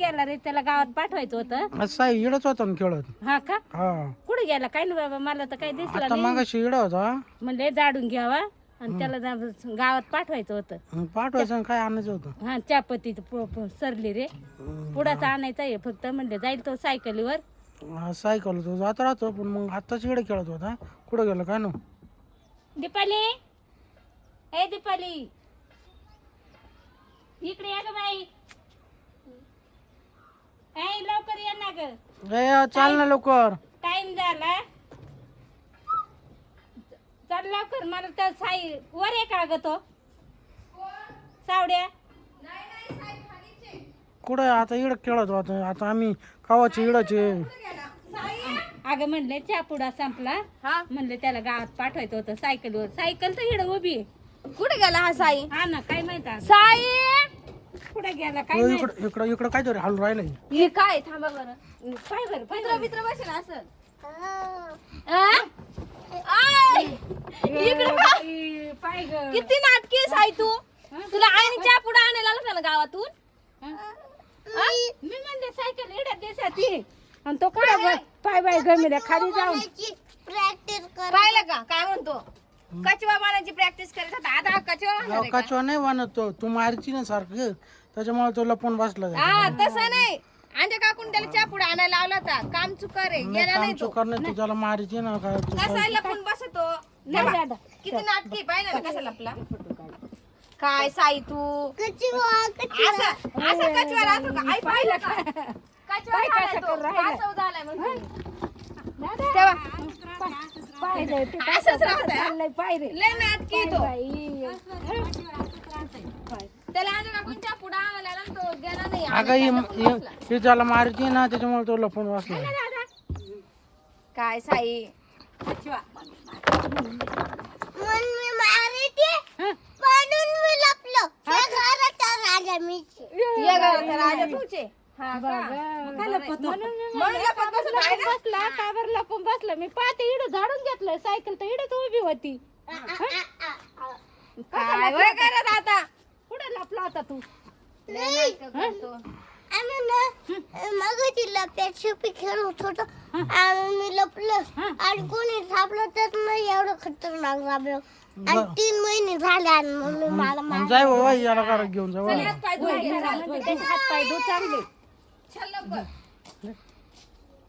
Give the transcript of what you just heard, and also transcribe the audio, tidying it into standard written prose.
गेला रे, त्याला गावात पाठवायचं होतं. असं इडच होता ना खेळत. हा का? हा कुठे गेला काय नाही बाबा, मला तर काही दिसला आता नाही. मागाशी इडा होता. म्हणले जाडून घ्यावा आणि त्याला गावात पाठवायचं होतं. पाठवायचं आणि काय आणायचं होतं. हा चहापत्ती सरली रे, पुढाचा आणायचा आहे फक्त. म्हणले जाईल तो सायकलीवर. सायकल तो जात राहतो पण मग आत्ताच इडे खेळत होता. कुठं गेला काय ना. दीपाली, ए दीपाली, इकडे या ग बाई. ए लवकर ये ना ग, चाल ना लवकर. टाइम झाला. चल लवकर, मला तर साई वर आहे का ग तो सावड्या? कुठं आता इड खेळत होता. आता आम्ही कावाचे इडाचे. अगं म्हणले चहा पुडा संपला, म्हणले त्याला गावात पाठवायचं होतं सायकलवर. सायकल तर इड उभी आहे. कुठे गेला हा साई? हा ना, काय माहित साई कुठे गेला काय माहित. इकडं इकडं इकडं काहीतरी हलू राहिलं. हे काय? थांबा बरं. पाय बर पाय मित्र मित्र बसेल असं. इकडे पाय ग. किती नाटकी आहे साई तू. तुला आईने चहा पुढे आणायला आला होता ना गावातून. मी म्हणले सायकल इड्यात दिसती आणि तो कुठं पाय बाय गमिल्या खाली जाऊन प्रॅक्टिस कर. पाहिलं का काय म्हणतो? कचवा मारायची प्रॅक्टिस करत होता. आता कचवा मारणार आहे का? कचवा नाही वानत तो. तू मारची ना सारखं, त्याच्यामुळे तो लपून बसला. हा तसं नाही. आमच्या काकून त्याला चहा पुढे आणायला लावला होता. काम चुकार आहे, गेला नाही तो. चुकार नाही, तू त्याला मारायची ना काय. कसा लपून बसतो. दादा. किती नाटकी पाहिलं ना कसा लपला. काय साई तू असं असं कचवा राहतो का? आई पाहिलं का? कचवा झालाय तो. वासव झालाय म्हणतो. तेव्हा पाय रे, ते असंच राहतंय. चाललंय पाय रे. लय नाटकी तो. बाई. त्याला आमच्या काकून चहा पुढे आणायला आला आणि तो गेला नाही. अगं ही त्याला मारायची ना, त्याच्यामुळे तो लपून बसला. काय साई मी मारते म्हणून मी लपलो. त्या घराचा राजा मीच. ये गावाचा राजा तुझे. हा का? काय लपतो? म्हणून लपत बसत आहे ना? बसला का बरं लपून बसलं? मी पाहते इड झाडून घेतलं. सायकल तर इडच उभी होती. काय वय करत आता? कुठे लपला होता तू? नाही आम्ही ना मगाची लपट्यात शिपी खेळत होतो आणि मी लपलो आणि कोणी सापलं तर नाही. एवढं खतरनाक सापलं आणि 3 महिने झाले आणि मम्मी मला जाय बाबा, याला घरात घेऊन जा. हात पाय धुवायचे. त्याचे हात पाय धु चांगले. चल लवकर.